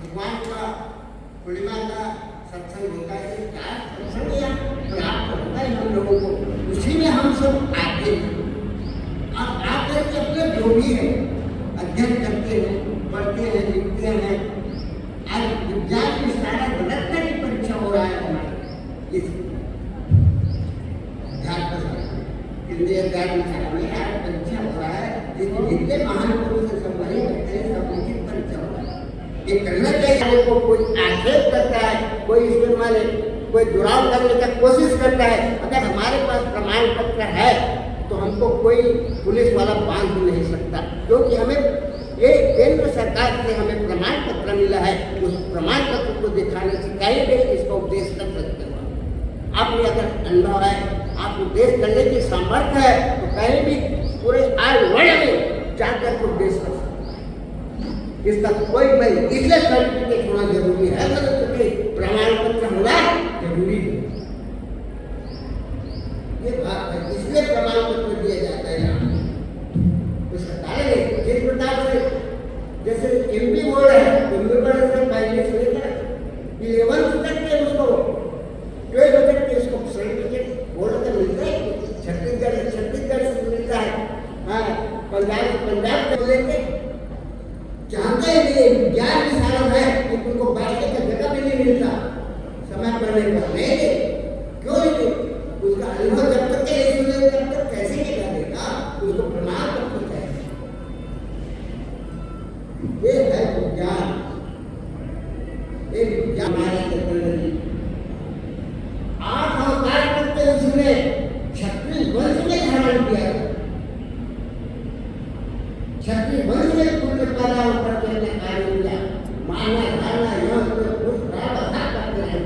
भगवान का पूर्णिमा का सत्संग होता है, क्या सत्संग या प्राप्त होता है हम लोगों को, उसी में हम सब आते हैं। और आकर के अपने जो भी है अध्ययन करते हैं, पढ़ते हैं, लिखते हैं। आज विज्ञान में सारा गलत की परीक्षा हो रहा है हमारे इस इंद्रिय ज्ञान में आज परीक्षा हो रहा है, जिसमें जितने महान पुरुष सब वही बैठे हैं, सब उनकी परीक्षा हो रहा है। ये करना चाहिए को कोई आक्षेप करता है, कोई इसमें माने कोई दुराव करने का कोशिश करता है, अगर हमारे पास प्रमाण पत्र है तो हमको कोई पुलिस वाला बांध नहीं सकता, क्योंकि हमें ये केंद्र सरकार से हमें प्रमाण पत्र मिला है। उस प्रमाण पत्र को दिखाने से कहीं भी इसका उपदेश कर सकते हो। आप में अगर अनुभव है, आप उपदेश करने की सामर्थ्य है, तो कहीं भी पूरे आय वर्ल्ड में जाकर उपदेश कर सकते हैं। इसका कोई नहीं, इसलिए सर्टिफिकेट होना जरूरी है, क्योंकि प्रमाण पत्र होना जरूरी है। ये बात है, इसलिए प्रमाण पत्र दिया जाता है। उसका कारण है जिस प्रकार से जैसे एमपी बोर्ड है, एमपी बोर्ड से पहले से लेकर 11th तक के उसको 12th तक के उसको सर्टिफिकेट बोर्ड का मिलता है। छत्तीसगढ़ से मिलता है, हाँ, पंजाब से लेके चाहते हैं कि ज्ञान की साधन है, लेकिन उनको बैठने का जगह भी नहीं मिलता समय पढ़ने का। नहीं, क्यों नहीं? उसका अनुभव जब तक के सुने तब तक कैसे निकला देगा, उसको प्रमाण पत्र चाहिए। ये है विज्ञान, ये विज्ञान हमारे टेक्नोलॉजी 8 अवतार करते उसने क्षत्रिय वंश में धारण किया। क्षत्रिय वंश में पुण्य पैदा होकर के कार्य किया, माना धारणा योग कुछ प्रावधान करते हैं।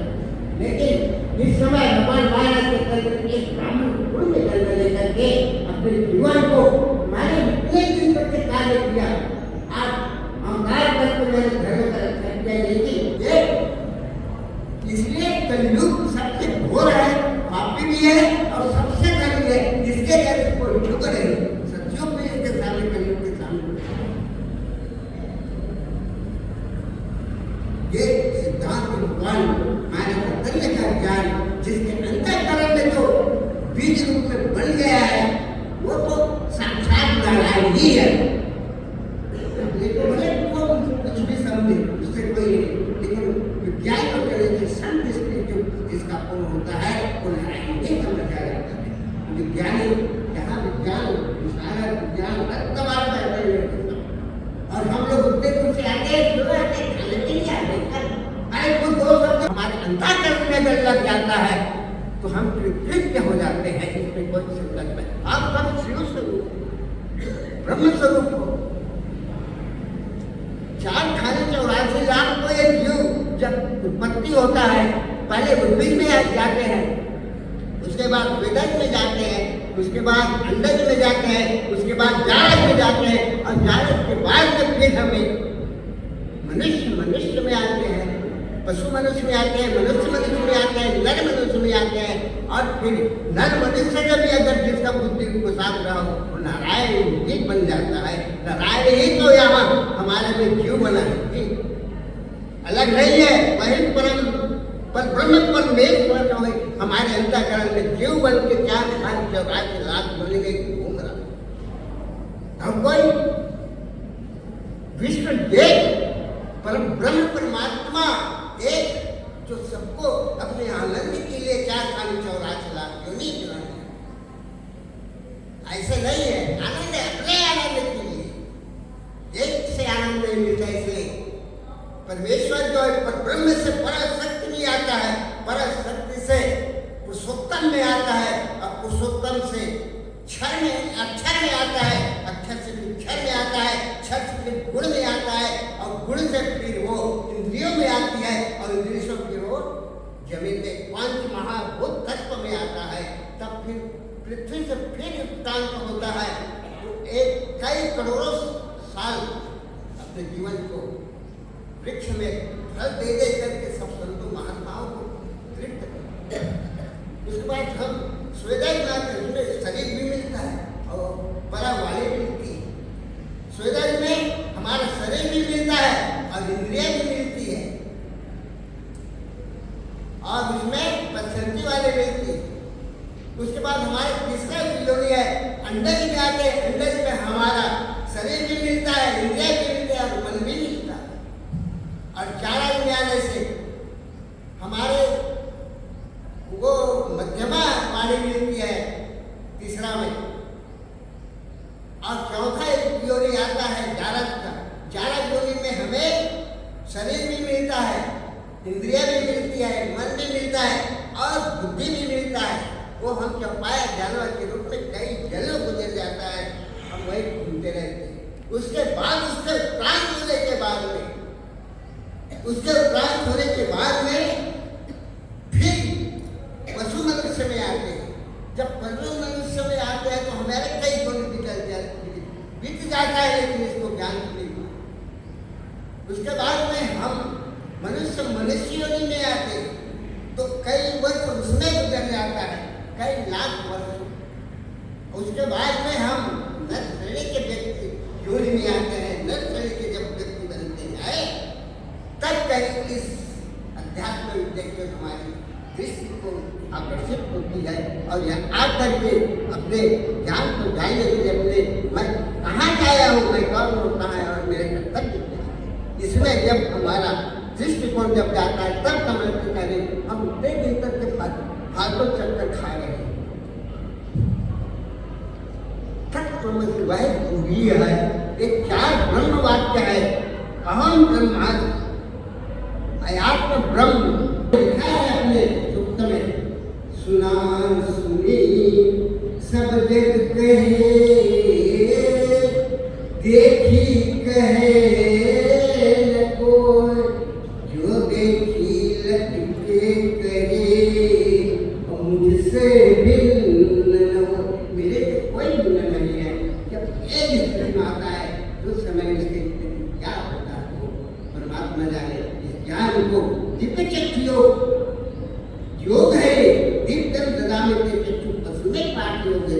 लेकिन इस समय भगवान महाराज के अंदर एक ब्राह्मण गुण में जन्म लेकर के अपने जीवन को मैंने इतने दिन तक के कार्य किया, आज अहंकार करके मैंने धर्म का रक्षा किया। लेकिन ये इसलिए कलयुग सबसे घोर है, पापी भी है और सबसे कलयुग है, जिसके जैसे कोई युग नहीं। सत्युग में इसके सामने कलयुग के सामने ये सिद्धांत भगवान माने चैतन्य का ज्ञान जिसके अंतःकरण में जो बीज रूप में बन गया है, वो तो साक्षात नारायण ही है। कुछ भी समझे उससे कोई, लेकिन विज्ञान को करेंगे संत जिसका पूर्ण होता है वो नारायण ही समझा जाता है। विज्ञानी जहाँ विज्ञान सारा विज्ञान वर्तमान में और हम लोग उतने दूर से आते हैं, क्यों आते हैं? खाने के लिए आते हैं। अरे वो दो शब्द हमारे अंतःकरण में लग जाता है तो हम कृतज्ञ हो जाते हैं। इसमें कोई संकल्प है, आप सब शिव स्वरूप ब्रह्म स्वरूप हो। 484 लाख को एक जीव जब उत्पत्ति होता है, पहले उद्भिद में जाते हैं, उसके बाद वेदन में जाते हैं, उसके बाद अंडज में जाते हैं, उसके बाद जारज में जाते हैं, और जारज के बाद में फिर हमें मनुष्य में आते हैं, पशु मनुष्य में आते हैं, मनुष्य में आते हैं, नर मनुष्य में आते हैं, और फिर नर मनुष्य का भी अगर जिसका बुद्धि को साथ रहा हो वो नारायण ही बन जाता है। नारायण ही तो यहाँ हमारे में जीव बना है, अलग नहीं है। वही परम पर ब्रह्म परमेश्वर जो है हमारे अंतःकरण में जीव बन के 484 लाख बन गए घूम रहा। हम कोई विश्व देव परम ब्रह्म परमात्मा एक जो सबको अपने आनंद के लिए 484 लाख क्यों नहीं चलाए? ऐसे नहीं है, आनंद है अपने आनंद के लिए, एक से आनंद नहीं मिलता। इसलिए परमेश्वर जो है पर ब्रह्म से पर शक्ति नहीं आता है, पर शक्ति से पुरुषोत्तम में आता है, और पुरुषोत्तम से क्षर में अक्षर में आता है, अक्षर से फिर क्षर में आता है, क्षर से फिर गुण में आता है, और गुण से फिर वो इंद्रियों में आती है, और इंद्रियों से फिर वो जमीन में पंच महाभूत तत्व में आता है। तब फिर पृथ्वी से फिर उत्क्रांत होता है। तो एक कई करोड़ों साल अपने जीवन को वृक्ष में फल दे दे करके सब संतों महात्माओं को तृप्त करते हैं। उसके बाद हम स्वेदाय में शरीर भी मिलता है और परावाणी मिलती है। स्वेदाय में हमारा शरीर भी मिलता है और इंद्रियां भी मिलती है। और उसमें बसंती वाले मिलती। उसके बाद हमारे तीसरा योनि है अंडज में आते हैं। अंडज में हमारा शरीर भी मिलता है, इंद्रिय भी मिलते हैं और मन भी मिलता है। और चारा में आने से हमारे वो मध्यमा वाणी मिलती है तीसरा में। और चौथा एक योनि आता है जारक का। जारक योनि में हमें शरीर भी मिलता है, इंद्रिय भी मिलती है, मन भी मिलता है और बुद्धि भी मिलता है। वो हम चौपाया जानवर के रूप में कई जन्म गुजर जाता है, हम वही घूमते रहते हैं। उसके बाद उसके उपरांत होने के बाद में फिर पशु मनुष्य में आते हैं। जब पशु मनुष्य में आते हैं तो हमारे कई गुण बीत जाता है, लेकिन इसको ज्ञान नहीं हुआ। उसके बाद में हम मनुष्य योनि में आते हैं तो कई वर्ष उसमें गुजर जाता है, कई लाख वर्ष। उसके बाद में हम नर श्रेणी के व्यक्ति योनि में आते हैं। नर श्रेणी के जब व्यक्ति बनते हैं तब कहीं इस अध्यात्म विद्या की हमारी दृष्टि को आकर्षित होती है और यहाँ आकर के अपने ज्ञान को जानने के लिए अपने मैं कहाँ आया हूँ, मैं कौन होता है और मेरे कर्तव्य क्या है, इसमें जब हमारा दृष्टिकोण जब जाता है तब समझते करें हम उतने दिन तक के फालतू चक्कर खा रहे हैं। तत्व वह पूरी है। एक चार ब्रह्म वाक्य है, अहम ब्रह्मास्मि, अयात्म ब्रह्म लिखा है अपने सूक्त में। सुना सुनी सब जग कहे, देखी कहे न कोई, जो देखी लटके करे, मुझसे भिन्न न हो। मेरे से कोई भिन्न नहीं है। जब एक स्थिति में आता है उस समय उसकी स्थिति क्या होता है परमात्मा जाने। इस ज्ञान को दिव्य चक्षु योग है। दिव्यम ददामि ते चक्षु तस्मै पाठ योग है।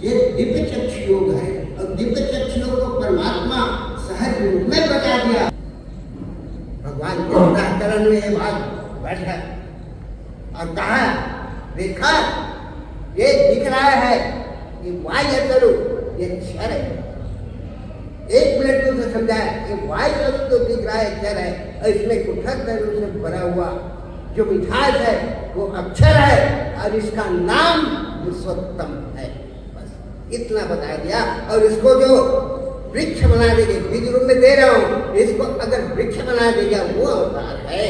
ये दिव्य चक्षु योग है और दिव्य चक्षु योग को परमात्मा सहज रूप में बता दिया। भगवान के अंतःकरण में ये बात बैठा और कहा देखा ये दिख रहा है, ये बाह्य स्वरूप, ये क्षर है। एक मिनट में उसे समझाया ये बाह्य स्वरूप तो दिख रहा है, क्षर है, और इसमें कुठस्थ रूप से भरा हुआ जो मिठास है वो अक्षर है और इसका नाम विश्वोत्तम है। बस इतना बता दिया। और इसको जो वृक्ष बना देंगे, बीज रूप में दे रहा हूँ, इसको अगर वृक्ष बना देगा वो अवतार है,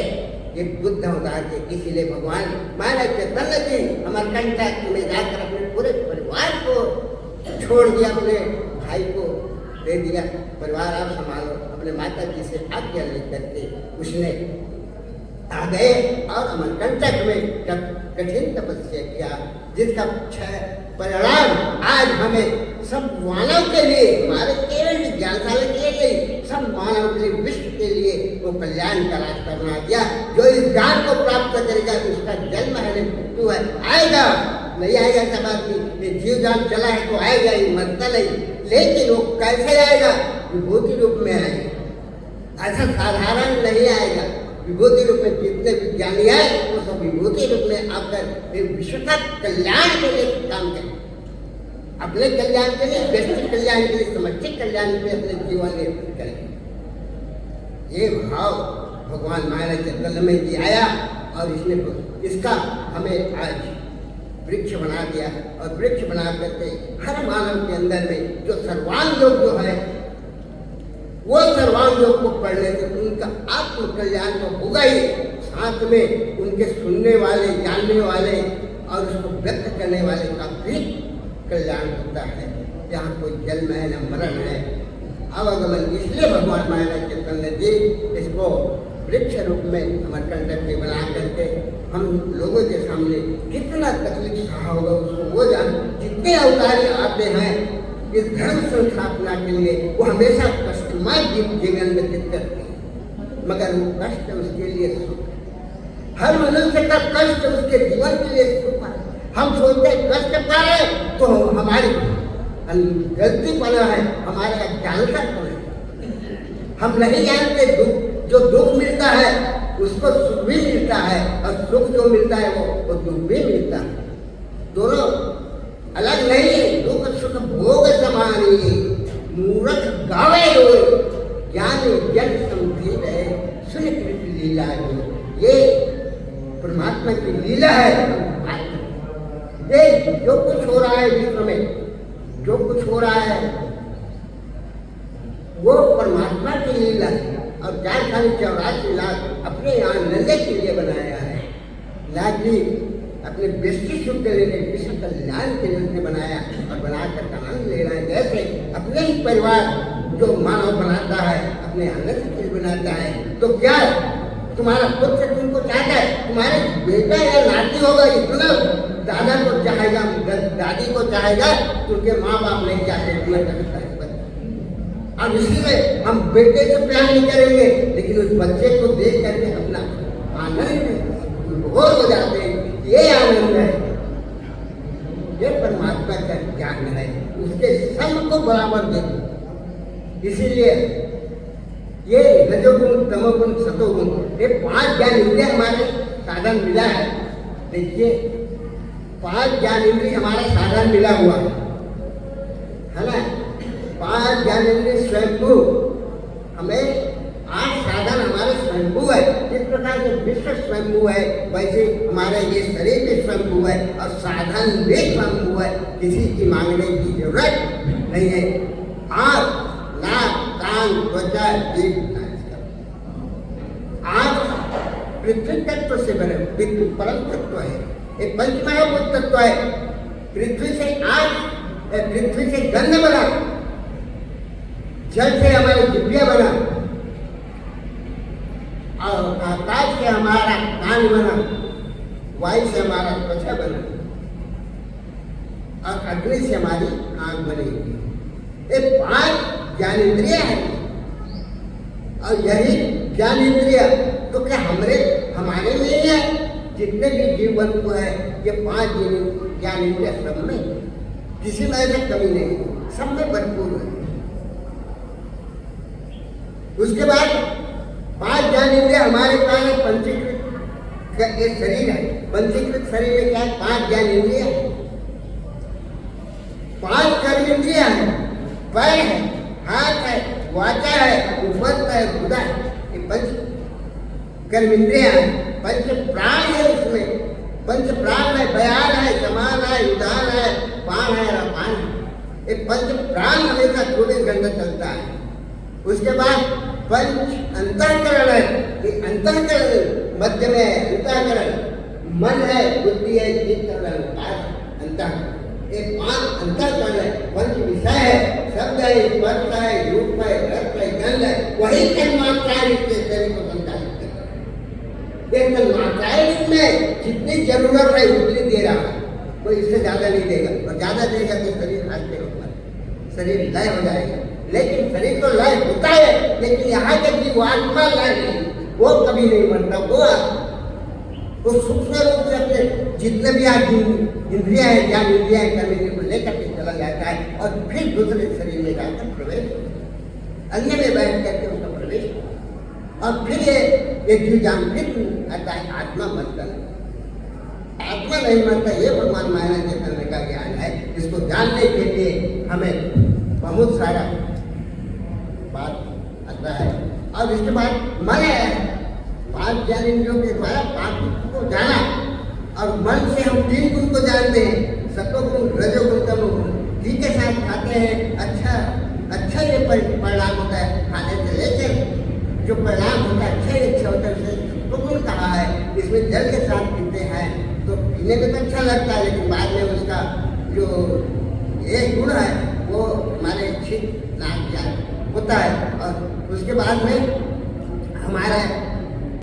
ये बुद्ध अवतार के। इसीलिए भगवान महाराज चैतन्य जी अमरकंटक में जाकर अपने पूरे परिवार को छोड़ दिया, अपने भाई को दे दिया, परिवार आप संभालो। अपने माता जी से आज्ञा लेकर के उसने आ गए और अमरकंटक में जब कठिन तपस्या किया, जिसका परिणाम आज हमें सब मानव के लिए, हमारे केवल विज्ञानशाला के लिए, सब मानव के लिए, विश्व के लिए वो कल्याण का रास्ता बना दिया। जो इस ज्ञान को प्राप्त करेगा उसका जन्म है, मृत्यु है, आएगा नहीं आएगा ऐसा बात नहीं। ये जीव जान चला है तो आएगा ही, मरता नहीं। लेकिन वो कैसे आएगा? विभूति रूप में आएगा, ऐसा साधारण नहीं आएगा। विभूति रूप में जितने विज्ञानी है वो सब विभूति रूप में आकर विश्व का कल्याण के लिए काम करें, अपने कल्याण के लिए, व्यक्ति कल्याण के लिए, समष्टि कल्याण के लिए अपने जीवन में करें। ये भाव भगवान महाराज चैतन्य में जी आया और इसने इसका हमें आज वृक्ष बना दिया। और वृक्ष बना करके हर मानव के अंदर में जो सर्वांग योग जो है वो सर्वांग योग को पढ़ने से उनका आत्म कल्याण तो होगा ही, साथ में उनके सुनने वाले, जानने वाले और उसको व्यक्त करने वाले का भी कल्याण होता है। यहाँ कोई जन्म है न मरण है, अवगमन। इसलिए भगवान महाराज चैतन्य जी इसको वृक्ष रूप में अमरकंटक में बना करके हम लोगों के सामने कितना तकलीफ सहा होगा उसको वो जान। जितने अवतारी आते हैं इस धर्म संस्थापना के लिए वो हमेशा कष्टमय जीवन व्यतीत करते हैं, मगर वो कष्ट उसके लिए सुख है। हर मनुष्य का कष्ट उसके जीवन के लिए सुख है। हम सोचते कष्ट पा रहे तो हमारी गलती पड़ा है, हमारे अज्ञानता पड़ा है, हम नहीं जानते दुख जो दुख मिलता है उसको सुख भी मिलता है, और सुख जो मिलता है वो दुख भी मिलता है। दोनों अलग नहीं, दुख सुख भोग समानी, मूर्ख गावे रोए, ज्ञानी जन समझे रहे, सुन कृष्ण लीला जो। ये परमात्मा की लीला है। ये जो कुछ हो रहा है विश्व में, जो कुछ हो रहा है वो परमात्मा की लीला है। और 484 अपने आनंद के लिए बनाया है। लाख जी अपने व्यक्ति सुख के लिए, विश्व कल्याण के लिए उसने बनाया और बनाकर आनंद ले रहा है। जैसे अपने ही परिवार जो मानव बनाता है अपने आनंद के लिए बनाता है, तो क्या तुम्हारा पुत्र तुमको चाहता है, तुम्हारे बेटा या नाती होगा, इतना दादा को चाहेगा, दादी को चाहेगा, उनके माँ बाप नहीं चाहते तुम्हें करता है। अब इसीलिए हम बेटे से प्यार नहीं करेंगे, लेकिन उस बच्चे को देख करके अपना आनंद भोर हो जाते हैं। ये आनंद है, ये परमात्मा का ज्ञान है, उसके सबको बराबर दे। इसीलिए ये रजोगुण तमोगुण सतोगुण, ये 5 ज्ञान इंद्रिय हमारे साधन मिला है। देखिए 5 ज्ञान इंद्रिय हमारा साधन मिला हुआ है ना। 5 ज्ञान इंद्रिय स्वयंभू, हमें 8 साधन हमारे स्वयंभू है। जिस प्रकार से विश्व स्वयंभू है, वैसे हमारा ये शरीर भी स्वयंभू है और साधन भी स्वयंभू है। किसी की मांगने की जरूरत नहीं है। आँख, नाक, कान, त्वचा, जीभ, आँख पृथ्वी तत्व से बने, पृथ्वी परम तत्व है, एक पंचमहाभूत तत्व है। पृथ्वी से आँख, पृथ्वी से गंध बना, जल से हमारी जिभ्या बना, और आकाश से हमारा कान बना, वायु से हमारा त्वचा बना, और अग्नि से हमारी आंख बनेगी। ये 5 ज्ञानेंद्रिय है। और यही ज्ञानेंद्रिय तो क्या हमारे में ही है? जितने भी जीव बंधु है, ये 5 ज्ञानेंद्रिय सब में, किसी में ऐसे कमी नहीं, सब में भरपूर है। उसके बाद 5 ज्ञानेंद्रिय हमारे पास है। पंचीकृत का एक शरीर है, पंचीकृत शरीर में क्या है? 5 ज्ञानेंद्रिय है, 5 कर्मेंद्रिय है, पैर है, हाथ है, वाचा है, उपस्थ है, हृदय है। ये 5 कर्मेंद्रिय है। 5 प्राण है, उसमें 5 प्राण है, बयान है, समान है, उदान है, पान है, अपान है। ये 5 प्राण हमेशा 24 घंटे चलता है। उसके बाद 5 अंतःकरण है। ये अंतःकरण मध्य में है, अंतःकरण मन है, बुद्धि है, चित्त और अहंकार, अंतःकरण। ये 5 अंतःकरण है। 5 विषय है, शब्द है, स्पर्श है, रूप है, रस है, गंध है, वही तन्मात्राएं इसके शरीर को संचालित करता है। ये तन्मात्राएं इसमें जितनी जरूरत है उतनी दे रहा है, कोई इससे ज्यादा नहीं देगा। और ज्यादा देगा तो शरीर हाथ के ऊपर, शरीर लय हो जाएगा। लेकिन शरीर तो लय होता है, लेकिन यहाँ तक कि वो आत्मा लय नहीं, वो कभी नहीं मरता। वो सूक्ष्म रूप से अपने जितने भी इंद्रिया है, ज्ञान इंद्रिया है, कर्म इंद्रिया को लेकर के चला जाता है, और फिर दूसरे शरीर में जाकर प्रवेश, अन्य में बैठ करके उसका प्रवेश, और फिर ये जीव जान फिर आता है। आत्मा मरता नहीं, आत्मा नहीं मरता। ये भगवान महाराज के करने का ज्ञान है। इसको जानने के लिए हमें बहुत सारा बात आता है। और इसके बाद मन है, 5 ज्ञानेंद्रियों के द्वारा 5 को जाना, और मन से हम 3 गुण को जानते हैं, सत्वगुण, रजोगुण, तमोगुण। घी के साथ खाते हैं, अच्छा ये परिणाम होता है। खाने से लेकर जो परिणाम होता है अच्छा ही अच्छा होता है, उसे सत्वगुण कहा है। इसमें जल के साथ पीते हैं तो पीने में तो अच्छा लगता है, लेकिन बाद में उसका जो एक गुण है वो हमारे छिद नाक होता है। और उसके बाद में हमारा